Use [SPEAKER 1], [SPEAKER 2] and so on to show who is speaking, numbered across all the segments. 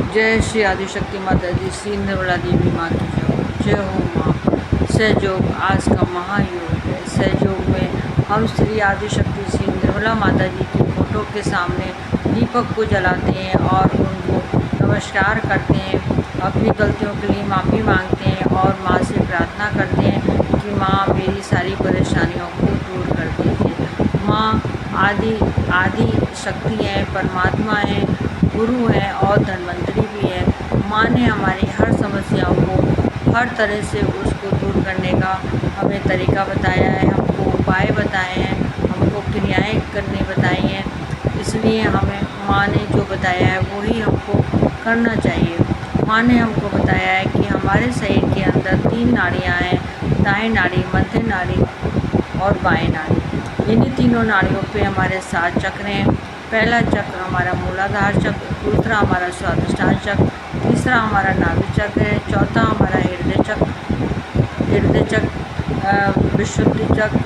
[SPEAKER 1] जय श्री आदिशक्ति माता दी, श्री निर्मला देवी माँ की जय हो माँ। सहयोग आज का महायोग है। सहयोग में हम श्री आदिशक्ति श्री निर्मला माता जी की फोटो के सामने दीपक को जलाते हैं और उनको नमस्कार करते हैं, अपनी गलतियों के लिए माफ़ी मांगते हैं और माँ से प्रार्थना करते हैं कि माँ मेरी सारी परेशानियों को दूर कर दीजिए। माँ आदि शक्ति है, परमात्मा है, गुरु है और धन्वंतरी भी है। माँ ने हमारी हर समस्याओं को हर तरह से उसको दूर करने का हमें तरीका बताया है, हमको उपाय बताए हैं, हमको क्रियाएं करनी बताई हैं। इसलिए हमें माँ ने जो बताया है वही हमको करना चाहिए। माँ ने हमको बताया है कि हमारे शरीर के अंदर 3 नाड़ियाँ हैं, दाएं नाड़ी, मध्य नाड़ी और बाएं नाड़ी। इन्हीं तीनों नाड़ियों पे हमारे 7 चक्र हैं। पहला चक्र हमारा मूलाधार चक्र, दूसरा हमारा स्वादिष्ठान चक्र, तीसरा हमारा नाभि चक्र है, चौथा हमारा हृदय चक्र, विशुद्धि चक्र,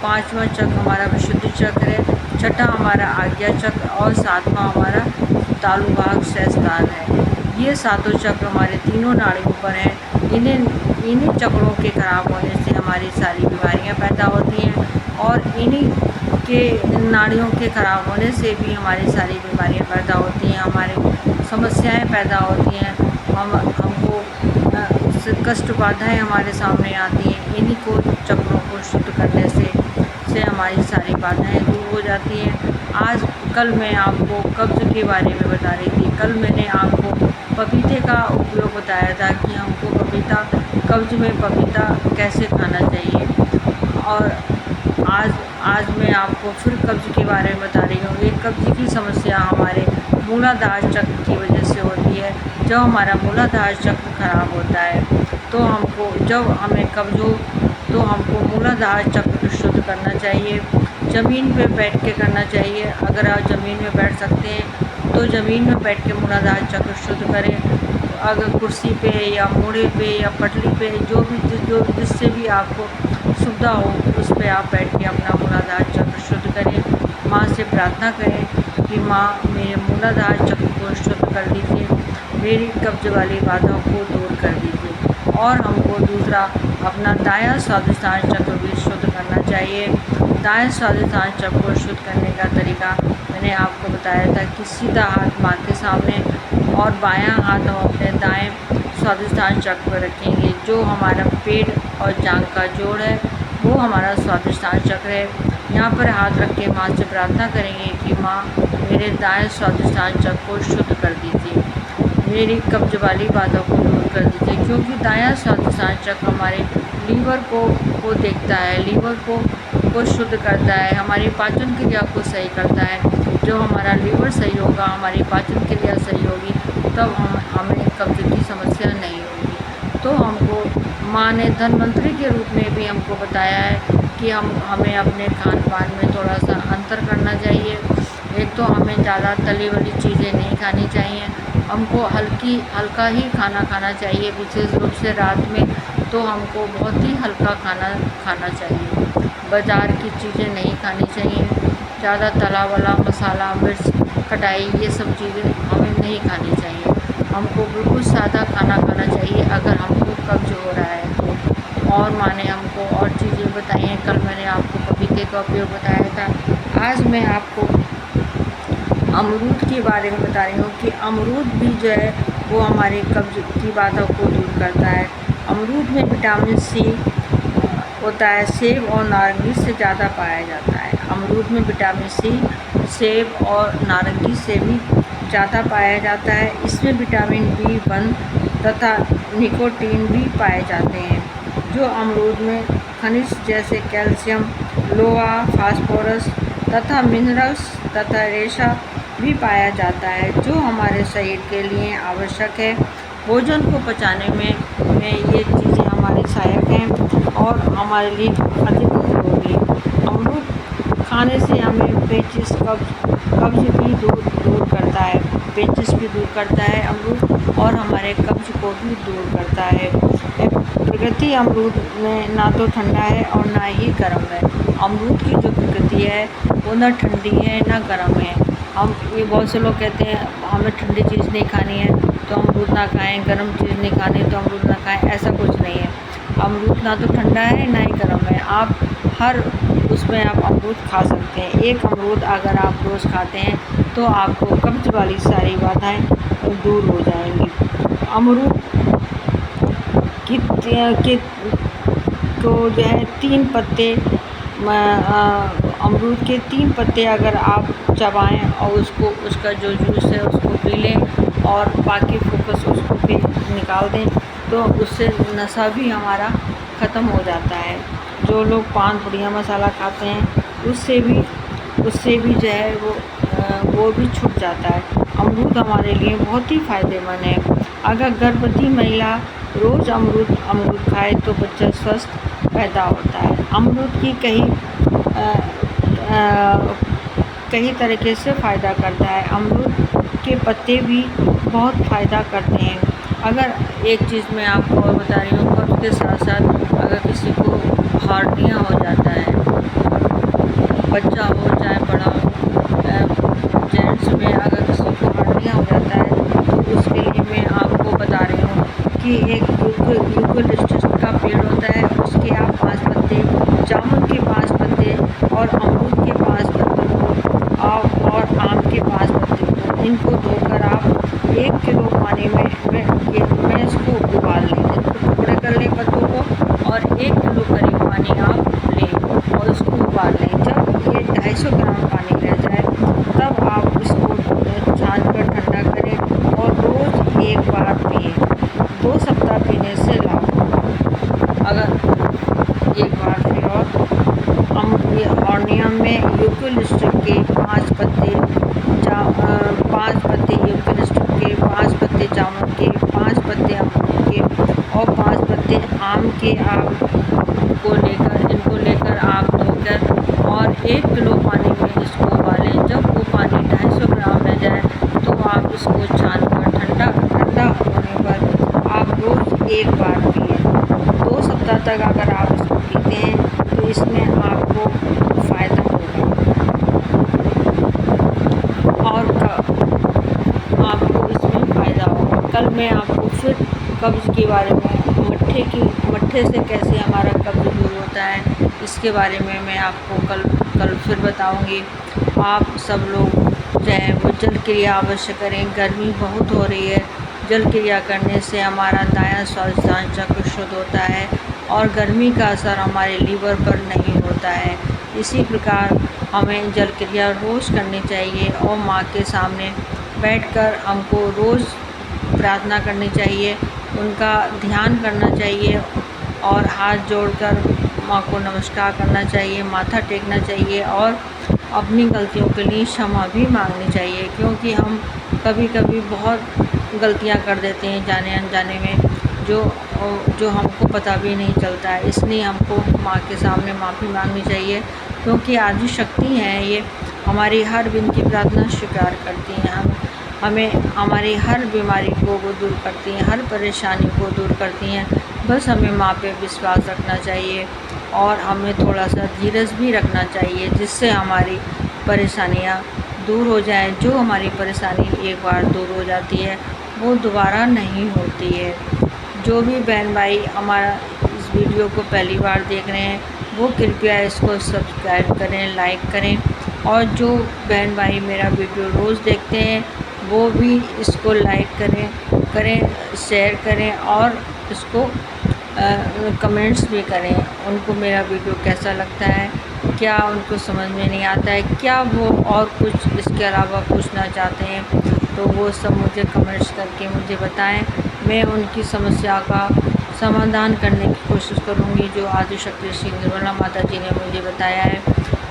[SPEAKER 1] पांचवा चक्र हमारा विशुद्धि चक्र है, छठा हमारा आज्ञा चक्र और सातवां हमारा तालु भाग सहस्त्रार है। ये सातों चक्र हमारे तीनों नाड़ियों पर हैं। इन्हीं चक्रों के खराब होने से हमारी सारी बीमारियां पैदा होती हैं और इन्हीं के नाड़ियों के खराब होने से भी हमारी सारी बीमारियां पैदा होती हैं, हमारी समस्याएं पैदा होती हैं, हमको कष्ट बाधाएँ हमारे सामने आती हैं। इन्हीं को चक्रों को शुद्ध करने से हमारी सारी बाधाएं दूर हो जाती हैं। कल मैं आपको कब्ज़ के बारे में बता रही थी। कल मैंने आपको पपीते का उपयोग बताया था कि हमको कब्ज़ में पपीता कैसे खाना चाहिए। और आज मैं आपको फिर कब्ज़ के बारे में बता रही हूँ। ये कब्ज़ की समस्या हमारे मूलाधार चक्र की वजह से होती है। जब हमारा मूलाधार चक्र खराब होता है तो जब हमें कब्ज़ हो तो हमको मूलाधार चक्र को शुद्ध करना चाहिए। ज़मीन पे बैठ के करना चाहिए। अगर आप ज़मीन में बैठ सकते हैं तो ज़मीन में बैठ के मूलाधार चक्र शुद्ध करें। अगर कुर्सी पे या मोड़े पे या पटली पे जो जिससे भी आपको सुविधा हो उस पे आप बैठ के अपना मूलाधार चक्र शुद्ध करें। माँ से प्रार्थना करें कि माँ मेरे मूलाधार चक्र को शुद्ध कर दीजिए, मेरी कब्ज़ वाली बाधाओं को दूर कर दीजिए। और हमको दूसरा अपना दायां स्वादिष्ठान चक्र भी शुद्ध करना चाहिए। दाएं स्वादिष्ठान चक्र को शुद्ध करने का तरीका मैंने आपको बताया था कि सीधा हाथ माँ के सामने और बायां हाथ हम अपने दाएं स्वादिष्ठान चक्र पर रखेंगे। जो हमारा पेट और जांघ का जोड़ है वो हमारा स्वादिष्ठान चक्र है। यहाँ पर हाथ रख के माँ से प्रार्थना करेंगे कि माँ मेरे दाएं स्वादिष्ठान चक्र को शुद्ध कर दीजिए, मेरी कब्ज़ वाली बाधा को दूर कर दीजिए। क्योंकि दायां स्वादिष्ठान चक्र हमारे लीवर को देखता है, लीवर को शुद्ध करता है, हमारी पाचन क्रिया को सही करता है। जो हमारा लीवर सही होगा, हमारी पाचन क्रिया सही होगी, तब हमें कब्ज़ की समस्या नहीं होगी। तो हमको माँ ने धन्वंतरी के रूप में भी हमको बताया है कि हमें अपने खान पान में थोड़ा सा अंतर करना चाहिए। एक तो हमें ज़्यादा तली वाली चीज़ें नहीं खानी चाहिए, हमको हल्का ही खाना खाना चाहिए। विशेष रूप से रात में तो हमको बहुत ही हल्का खाना खाना चाहिए। बाज़ार की चीज़ें नहीं खानी चाहिए, ज़्यादा तला वाला मसाला, मिर्च, खटाई ये सब चीज़ें हमें नहीं खानी चाहिए। हमको बिल्कुल सादा खाना खाना चाहिए अगर हमको कब्ज़ हो रहा है तो। और माँ ने हमको और चीज़ें बताई हैं। कल मैंने आपको पपीते का उपयोग बताया था। आज मैं आपको अमरूद के बारे में बता रही हूँ कि अमरूद भी जो है वो हमारे कब्ज़ की बाधा को दूर करता है। अमरूद में विटामिन सी होता है, सेब और नारंगी से ज़्यादा पाया जाता है। अमरूद में विटामिन सी सेब और नारंगी से भी ज़्यादा पाया जाता है। इसमें विटामिन B1 तथा निकोटीन भी पाए जाते हैं। जो अमरूद में खनिज जैसे कैल्शियम, लोहा, फास्फोरस तथा मिनरल्स तथा रेशा भी पाया जाता है, जो हमारे शरीर के लिए आवश्यक है। भोजन को पचाने में ये चीज़ें हमारे सहायक हैं और हमारे लिए अधिक उपयोगी। अमरूद खाने से हमें पेचिश कब्ज भी दूर करता है, पेचिश भी दूर करता है अमरूद, और हमारे कब्ज को भी दूर करता है। प्रकृति अमरूद में ना तो ठंडा है और ना ही गर्म है। अमरूद की जो प्रकृति है वो ना ठंडी है ना गर्म है। ये बहुत से लोग कहते हैं हमें ठंडी चीज़ नहीं खानी है तो अमरूद ना खाएं, गर्म चीज़ नहीं खानी तो अमरूद ना खाएं, ऐसा कुछ नहीं है। अमरूद ना तो ठंडा है ना ही गर्म है, आप हर उसमें आप अमरूद खा सकते हैं। एक अमरूद अगर आप रोज़ खाते हैं तो आपको कब्ज वाली सारी बाधाएं दूर हो जाएंगी। अमरूद की तो जो है 3 पत्ते, अमरूद के 3 पत्ते अगर आप चबाएं और उसका जो जूस है उसको पी लें और बाकी फोकस उसको भी निकाल दें तो उससे नशा भी हमारा ख़त्म हो जाता है। जो लोग पान पुड़िया मसाला खाते हैं उससे भी जो है वो भी छूट जाता है। अमरूद हमारे लिए बहुत ही फ़ायदेमंद है। अगर गर्भवती महिला रोज़ अमरूद खाए तो बच्चा स्वस्थ पैदा होता है। अमरूद की कई तरीके से फ़ायदा करता है। अमरूद के पत्ते भी बहुत फ़ायदा करते हैं। अगर एक चीज़ मैं आपको और बता रही हूँ, कब्ज़ के साथ साथ अगर किसी को हार्निया हो जाता है, बच्चा हो चाहे बड़ा हो, जेंट्स में अगर किसी को हार्निया हो जाता है तो उसके लिए मैं आपको बता रही हूँ कि एक यूकेलिप्टस का पेड़ होता है, उसके आप 5 पत्ते, जामुन के 5 पत्ते और अमरूद के 5 पत्तों को और आम के 5 पत्ते को, इनको धोकर आप 1 किलो पानी में इसको उबाल लें, इनको टुकड़े कर लें पत्तों को और 1 किलो करीब पानी आप लें और उसको उबाल लें। जब ये 250 ग्राम पानी रह जाए तब आप इसको छान कर ठंडा करें और रोज़ 1 बार पिएं। 2 सप्ताह पीने से लाभ होगा। अगर 1 बार पिए और हार्निया में यूकेलिप्टस के 5 पत्ते, 5 पत्ते यूकेलिप्टस के, 5 पत्ते जामुन के, 5 पत्ते अमरूद के और 5 पत्ते आम के इनको लेकर आप धोकर और 1 किलो पानी में इसको उबालें। जब वो पानी 250 ग्राम रह जाए तो आप इसको छान कर ठंडा होने पर आप रोज़ 1 बार पिए। 2 सप्ताह तक अगर आप इसको पीते हैं तो इसमें आपको फ़ायदा होगा और आपको इसमें फ़ायदा होगा। कल मैं आपको फिर कब्ज़ के बारे में, मट्ठे से कैसे हमारा कब्ज़ दूर होता है इसके बारे में मैं आपको कल फिर बताऊंगी। आप सब लोग जो है वो जल क्रिया अवश्य करें। गर्मी बहुत हो रही है, जल क्रिया करने से हमारा दायां स्वादिष्टान चक्र शुद्ध होता है और गर्मी का असर हमारे लीवर पर नहीं होता है। इसी प्रकार हमें जल क्रिया रोज़ करनी चाहिए और माँ के सामने बैठकर हमको रोज़ प्रार्थना करनी चाहिए, उनका ध्यान करना चाहिए और हाथ जोड़कर माँ को नमस्कार करना चाहिए, माथा टेकना चाहिए और अपनी गलतियों के लिए क्षमा भी मांगनी चाहिए, क्योंकि हम कभी कभी बहुत गलतियाँ कर देते हैं जाने अनजाने में, जो हमको पता भी नहीं चलता है। इसलिए हमको माँ के सामने माफ़ी मांगनी चाहिए, क्योंकि आदि शक्ति हैं, ये हमारी हर विनती प्रार्थना स्वीकार करती हैं। हमें हमारी हर बीमारी को वो दूर करती हैं, हर परेशानी को दूर करती हैं। बस हमें माँ पे विश्वास रखना चाहिए और हमें थोड़ा सा धीरज भी रखना चाहिए, जिससे हमारी परेशानियाँ दूर हो जाएं। जो हमारी परेशानी एक बार दूर हो जाती है वो दोबारा नहीं होती है। जो भी बहन भाई हमारा इस वीडियो को पहली बार देख रहे हैं वो कृपया इसको सब्सक्राइब करें, लाइक करें, और जो बहन भाई मेरा वीडियो रोज़ देखते हैं वो भी इसको लाइक करें, शेयर करें और इसको कमेंट्स भी करें। उनको मेरा वीडियो कैसा लगता है, क्या उनको समझ में नहीं आता है, क्या वो और कुछ इसके अलावा पूछना चाहते हैं, तो वो सब मुझे कमेंट्स करके मुझे बताएं। मैं उनकी समस्या का समाधान करने की कोशिश करूंगी, जो आदिशक्ति श्री निर्मला माता जी ने मुझे बताया है।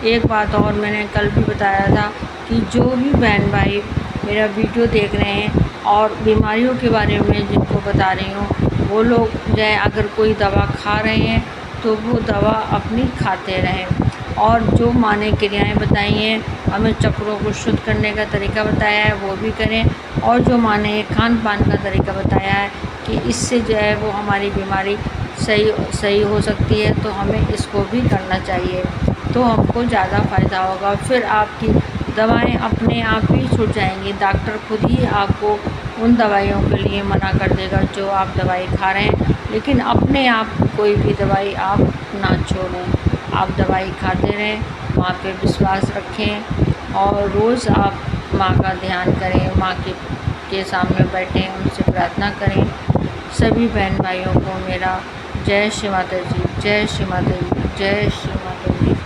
[SPEAKER 1] एक बात और मैंने कल भी बताया था कि जो भी बहन भाई मेरा वीडियो देख रहे हैं और बीमारियों के बारे में जिनको बता रही हूँ, वो लोग जो है अगर कोई दवा खा रहे हैं तो तो वो दवा अपनी खाते रहें। और जो माँ ने क्रियाएँ बताई हैं, हमें चक्रों को शुद्ध करने का तरीका बताया है, वो भी करें। और जो माँ ने खान पान का तरीका बताया है कि इससे जो है वो हमारी बीमारी सही हो सकती है, तो हमें इसको भी करना चाहिए, तो हमको ज़्यादा फ़ायदा होगा। फिर आपकी दवाएं अपने आप ही छूट जाएंगी। डॉक्टर खुद ही आपको उन दवाइयों के लिए मना कर देगा जो आप दवाई खा रहे हैं, लेकिन अपने आप कोई भी दवाई आप ना छोड़ें। आप दवाई खाते रहें, माँ पे विश्वास रखें और रोज़ आप माँ का ध्यान करें, माँ के सामने बैठें, उनसे प्रार्थना करें। सभी बहन भाइयों को मेरा जय श्री माता जी, जय श्री माता जी, जय श्री माता जी।